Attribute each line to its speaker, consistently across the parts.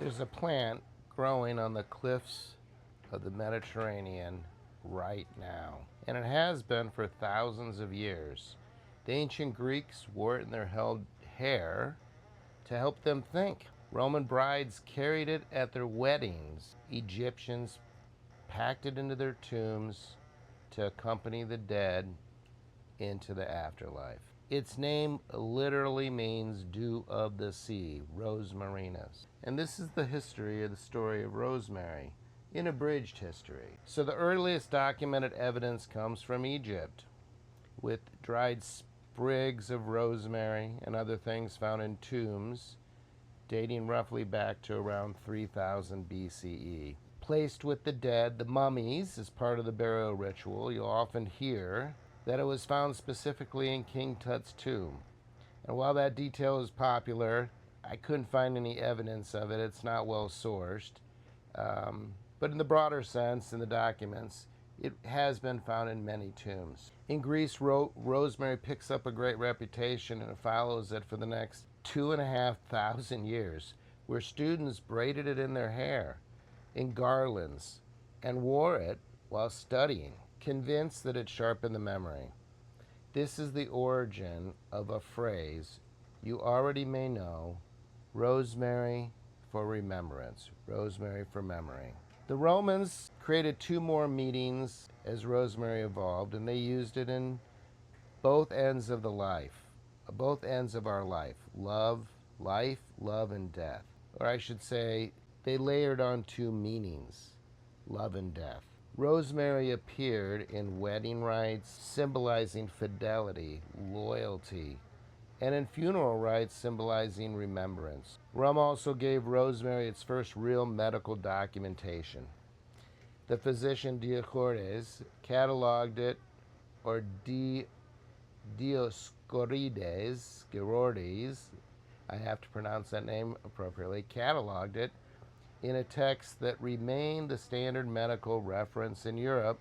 Speaker 1: There's a plant growing on the cliffs of the Mediterranean right now, and it has been for thousands of years. The ancient Greeks wore it in their held hair to help them think. Roman brides carried it at their weddings. Egyptians packed it into their tombs to accompany the dead into the afterlife. Its name literally means dew of the sea, rosmarinus. And this is the history of the story of Rosemary, in abridged history. So the earliest documented evidence comes from Egypt, with dried sprigs of rosemary and other things found in tombs dating roughly back to around 3000 BCE. Placed with the dead, the mummies, as part of the burial ritual, you'll often hear that it was found specifically in King Tut's tomb. And while that detail is popular, I couldn't find any evidence of it. It's not well sourced. But in the broader sense, in the documents, it has been found in many tombs. In Greece, rosemary picks up a great reputation, and it follows it for the next 2,500 years, where students braided it in their hair in garlands and wore it while studying, convinced that it sharpened the memory. This is the origin of a phrase you already may know: rosemary for remembrance, rosemary for memory. The Romans created 2 more meanings as rosemary evolved, and they used it in both ends of both ends of our life: life, love, and death. Or I should say, they layered on 2 meanings: love and death. Rosemary appeared in wedding rites, symbolizing fidelity, loyalty, and in funeral rites, symbolizing remembrance. Rome also gave rosemary its first real medical documentation. The physician Dioscorides cataloged it, or Dioscorides, I have to pronounce that name appropriately, cataloged it in a text that remained the standard medical reference in Europe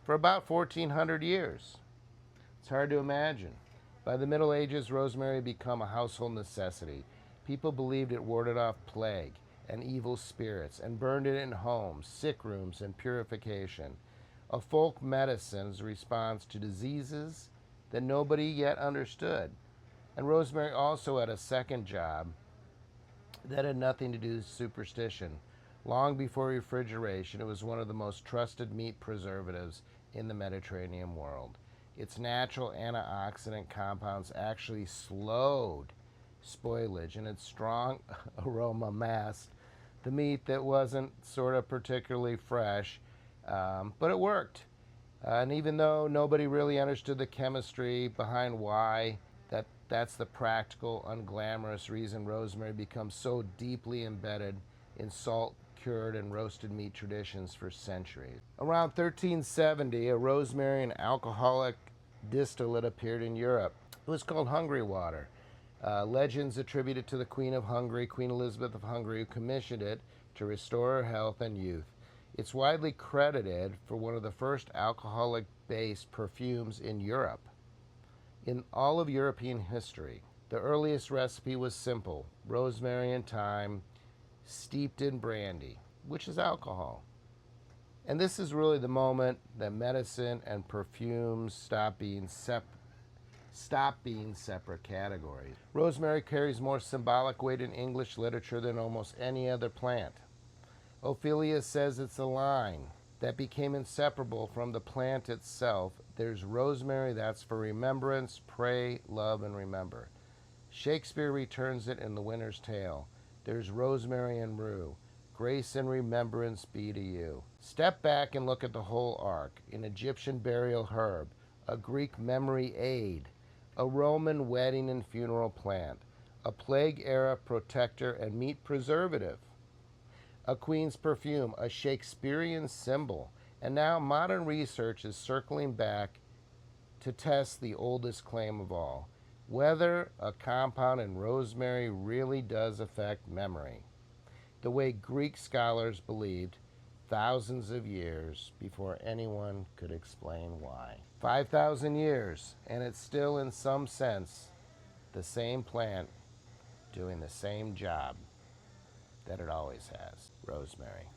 Speaker 1: for about 1400 years. It's hard to imagine. By the Middle Ages, rosemary had become a household necessity. People believed it warded off plague and evil spirits and burned it in homes, sick rooms, and purification. A folk medicine's response to diseases that nobody yet understood. And rosemary also had a second job that had nothing to do with superstition. Long before refrigeration, it was one of the most trusted meat preservatives in the Mediterranean world. Its natural antioxidant compounds actually slowed spoilage, and its strong aroma masked the meat that wasn't sort of particularly fresh, but it worked. And even though nobody really understood the chemistry behind why, that's the practical, unglamorous reason rosemary becomes so deeply embedded in salt-cured and roasted meat traditions for centuries. Around 1370, a rosemary and alcoholic distillate appeared in Europe. It was called Hungary Water. Legends attribute it to the Queen of Hungary, Queen Elizabeth of Hungary, who commissioned it to restore her health and youth. It's widely credited for one of the first alcoholic-based perfumes in Europe. In all of European history, the earliest recipe was simple: rosemary and thyme steeped in brandy, which is alcohol. And this is really the moment that medicine and perfumes stop being separate categories. Rosemary carries more symbolic weight in English literature than almost any other plant. Ophelia says it's a line that became inseparable from the plant itself. There's rosemary, that's for remembrance, pray, love, and remember. Shakespeare returns it in The Winter's Tale. There's rosemary and rue. Grace and remembrance be to you. Step back and look at the whole arc: an Egyptian burial herb, a Greek memory aid, a Roman wedding and funeral plant, a plague-era protector and meat preservative, a queen's perfume, a Shakespearean symbol, and now modern research is circling back to test the oldest claim of all: whether a compound in rosemary really does affect memory, the way Greek scholars believed thousands of years before anyone could explain why. 5,000 years, and it's still, in some sense, the same plant doing the same job. that it always has. Rosemary.